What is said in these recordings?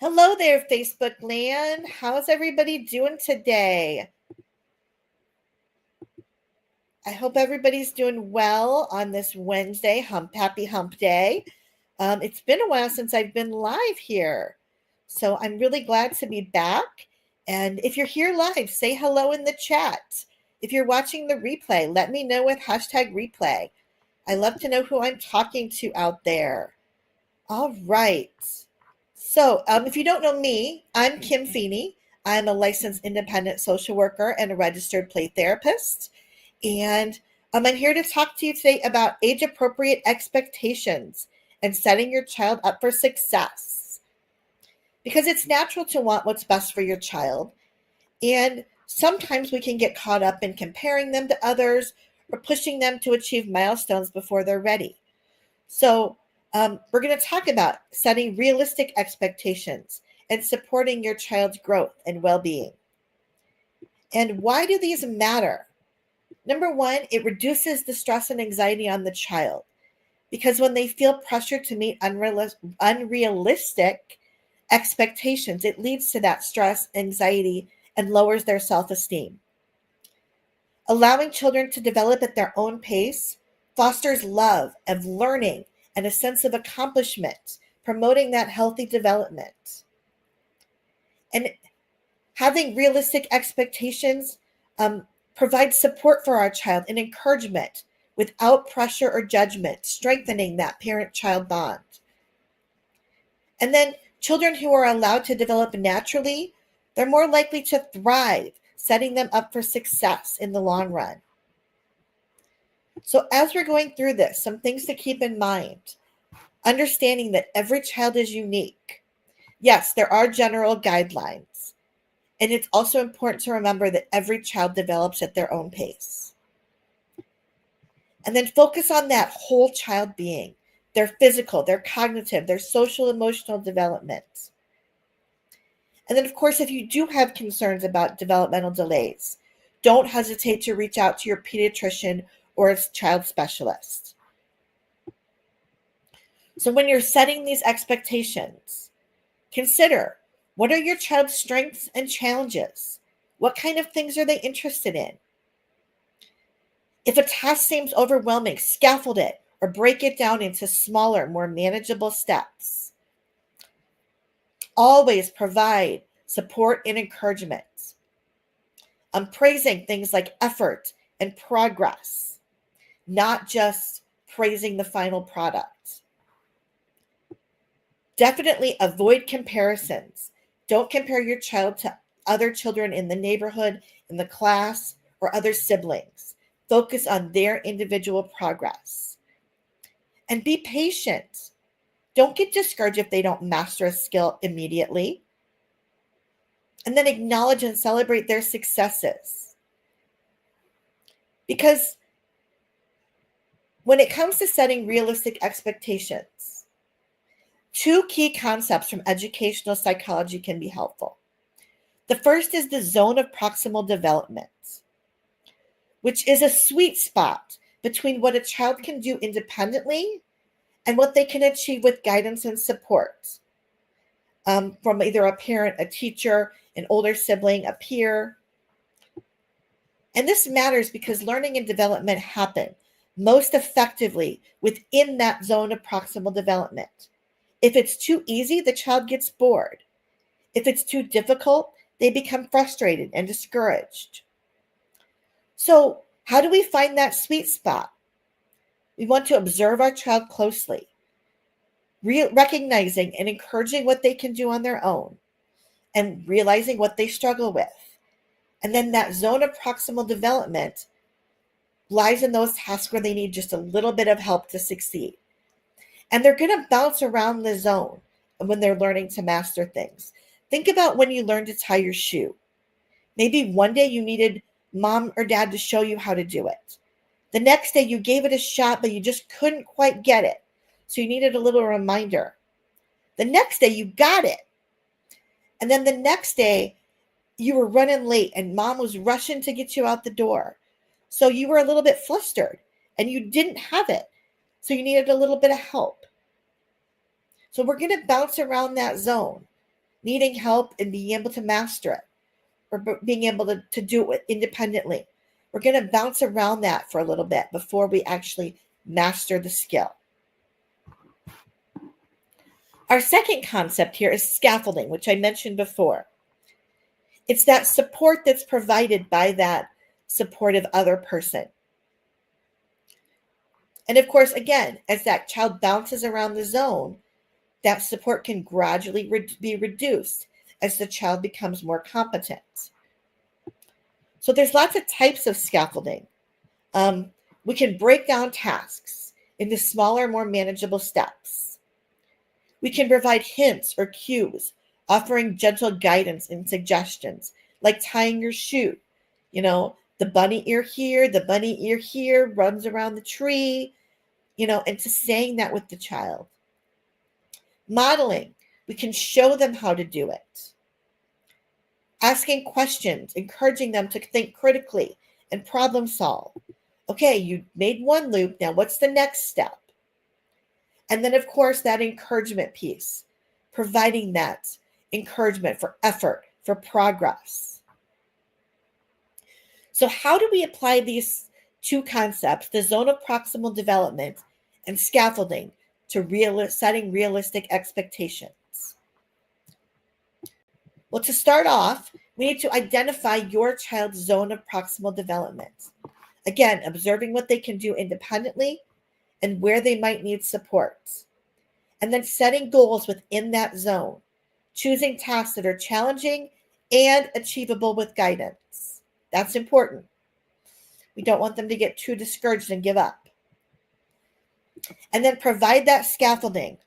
Hello there, Facebook land. How's everybody doing today? I hope everybody's doing well on this Wednesday, happy hump day. It's been a while since I've been live here. So I'm really glad to be back. And if you're here live, say hello in the chat. If you're watching the replay, let me know with hashtag replay. I love to know who I'm talking to out there. All right. So, if you don't know me, I'm Kim Feeney. I'm a licensed independent social worker and a registered play therapist. And I'm here to talk to you today about age appropriate expectations and setting your child up for success. Because it's natural to want what's best for your child. And sometimes we can get caught up in comparing them to others or pushing them to achieve milestones before they're ready. So, we're going to talk about setting realistic expectations and supporting your child's growth and well being. And why do these matter? Number one, it reduces the stress and anxiety on the child because when they feel pressure to meet unrealistic expectations, it leads to that stress, anxiety, and lowers their self esteem. Allowing children to develop at their own pace fosters love of learning and a sense of accomplishment, promoting that healthy development. And having realistic expectations provides support for our child and encouragement without pressure or judgment, strengthening that parent-child bond. And then children who are allowed to develop naturally, they're more likely to thrive, setting them up for success in the long run. So as we're going through this, some things to keep in mind. Understanding that every child is unique. Yes, there are general guidelines. And it's also important to remember that every child develops at their own pace. And then focus on that whole child being, their physical, their cognitive, their social, emotional development. And then, of course, if you do have concerns about developmental delays, don't hesitate to reach out to your pediatrician or a child specialist. So when you're setting these expectations, consider, what are your child's strengths and challenges? What kind of things are they interested in? If a task seems overwhelming, scaffold it or break it down into smaller, more manageable steps. Always provide support and encouragement. I'm praising things like effort and progress, not just praising the final product. Definitely avoid comparisons. Don't compare your child to other children in the neighborhood, in the class, or other siblings. Focus on their individual progress. And be patient. Don't get discouraged if they don't master a skill immediately. And then acknowledge and celebrate their successes. Because when it comes to setting realistic expectations, two key concepts from educational psychology can be helpful. The first is the zone of proximal development, which is a sweet spot between what a child can do independently and what they can achieve with guidance and support from either a parent, a teacher, an older sibling, a peer. And this matters because learning and development happen most effectively within that zone of proximal development. If it's too easy, the child gets bored. If it's too difficult, they become frustrated and discouraged. So, how do we find that sweet spot? We want to observe our child closely, recognizing and encouraging what they can do on their own, and realizing what they struggle with. And then that zone of proximal development lies in those tasks where they need just a little bit of help to succeed. And they're going to bounce around the zone when they're learning to master things. Think about when you learned to tie your shoe. Maybe one day you needed mom or dad to show you how to do it. The next day you gave it a shot, but you just couldn't quite get it. So you needed a little reminder. The next day you got it. And then the next day you were running late and mom was rushing to get you out the door. So you were a little bit flustered and you didn't have it. So you needed a little bit of help. So we're going to bounce around that zone. needing help and being able to master it, or being able to do it independently. We're going to bounce around that for a little bit before we actually master the skill. Our second concept here is scaffolding, which I mentioned before. It's that support that's provided by that supportive other person. And of course, again, as that child bounces around the zone, that support can gradually be reduced as the child becomes more competent. So there's lots of types of scaffolding. We can break down tasks into smaller, more manageable steps. We can provide hints or cues, offering gentle guidance and suggestions, like tying your shoe. The bunny ear here, the bunny ear here, runs around the tree, and to saying that with the child. Modeling, we can show them how to do it. Asking questions, encouraging them to think critically and problem solve. Okay, you made one loop, now what's the next step? And then, of course, that encouragement piece, providing that encouragement for effort, for progress. So how do we apply these two concepts, the zone of proximal development and scaffolding, to setting realistic expectations? Well, to start off, we need to identify your child's zone of proximal development. Again, observing what they can do independently and where they might need support. And then setting goals within that zone, choosing tasks that are challenging and achievable with guidance. That's important. We don't want them to get too discouraged and give up. And then provide that scaffolding.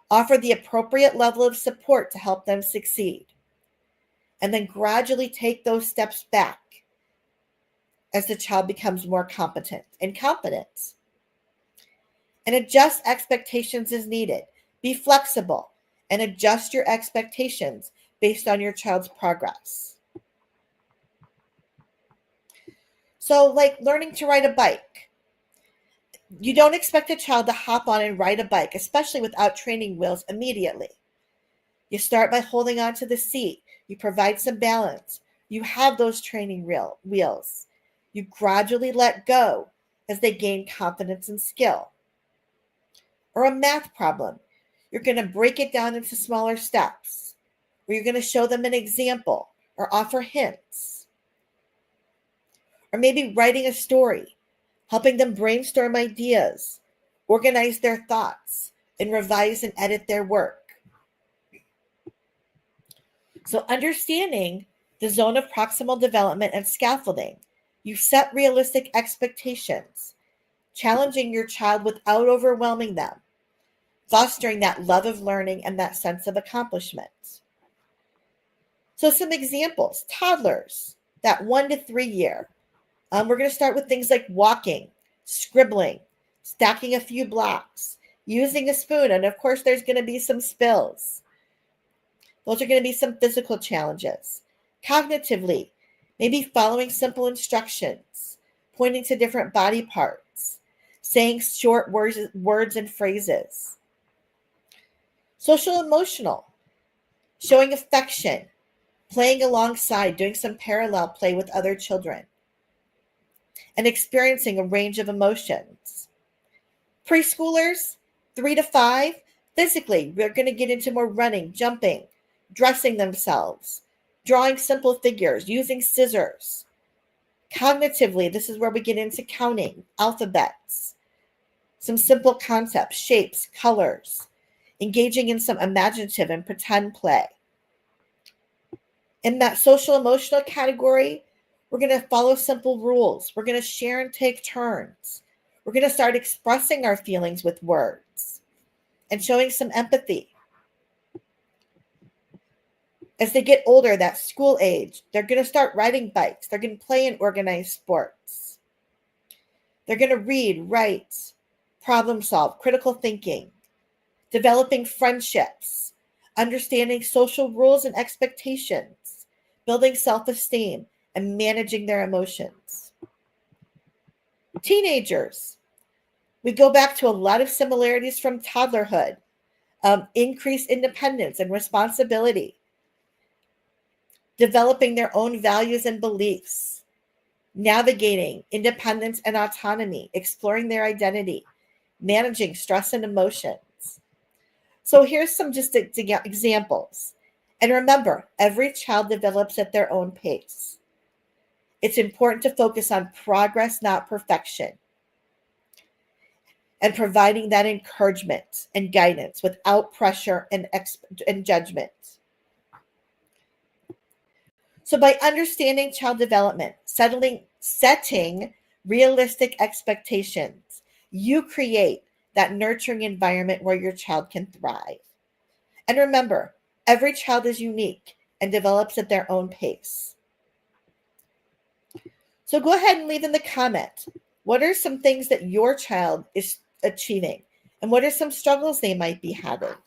Offer the appropriate level of support to help them succeed. And then gradually take those steps back as the child becomes more competent and confident. And adjust expectations as needed. Be flexible and adjust your expectations based on your child's progress. So, like learning to ride a bike. You don't expect a child to hop on and ride a bike, especially without training wheels, immediately. You start by holding onto the seat. You provide some balance. You have those training wheels. You gradually let go as they gain confidence and skill. Or a math problem. You're going to break it down into smaller steps, or you're going to show them an example or offer hints. Or maybe writing a story, helping them brainstorm ideas, organize their thoughts, and revise and edit their work. So understanding the zone of proximal development and scaffolding, you set realistic expectations, challenging your child without overwhelming them, fostering that love of learning and that sense of accomplishment. So some examples: toddlers, that 1 to 3 year. We're going to start with things like walking, scribbling, stacking a few blocks, using a spoon, and of course there's going to be some spills. Those are going to be some physical challenges. Cognitively, maybe following simple instructions, pointing to different body parts, saying short words and phrases. Social emotional, showing affection, playing alongside, doing some parallel play with other children, and experiencing a range of emotions. Preschoolers, 3 to 5, physically, we're going to get into more running, jumping, dressing themselves, drawing simple figures, using scissors. Cognitively, this is where we get into counting, alphabets, some simple concepts, shapes, colors, engaging in some imaginative and pretend play. In that social emotional category, we're going to follow simple rules. We're going to share and take turns. We're going to start expressing our feelings with words and showing some empathy. As they get older, that school age, they're going to start riding bikes. They're going to play in organized sports. They're going to read, write, problem solve, critical thinking, developing friendships, understanding social rules and expectations, building self-esteem, and managing their emotions. Teenagers, we go back to a lot of similarities from toddlerhood. Increased independence and responsibility, developing their own values and beliefs, navigating independence and autonomy, exploring their identity, managing stress and emotions. So here's some just examples. And remember, every child develops at their own pace. It's important to focus on progress, not perfection, and providing that encouragement and guidance without pressure and judgment. So by understanding child development, setting realistic expectations, you create that nurturing environment where your child can thrive. And remember, every child is unique and develops at their own pace. So go ahead and leave in the comment, what are some things that your child is achieving? And what are some struggles they might be having?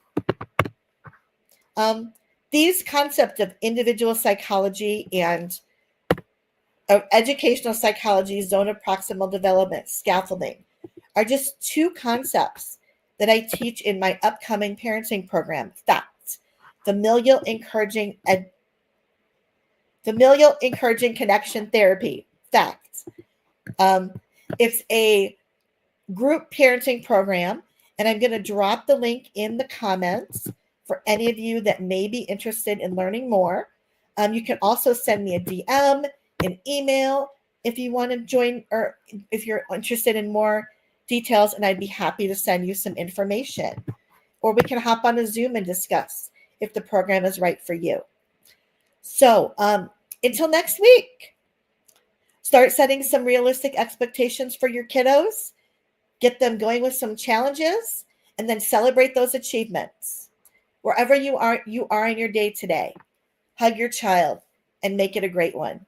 These concepts of individual psychology and educational psychology, zone of proximal development, scaffolding, are just two concepts that I teach in my upcoming parenting program, FACT, Familial Encouraging Connection Therapy, FACT. It's a group parenting program, and I'm going to drop the link in the comments for any of you that may be interested in learning more. You can also send me a DM, an email, if you want to join, or if you're interested in more details, and I'd be happy to send you some information. Or we can hop on a Zoom and discuss if the program is right for you. So until next week, start setting some realistic expectations for your kiddos. Get them going with some challenges, and then celebrate those achievements. Wherever you are in your day today, hug your child and make it a great one.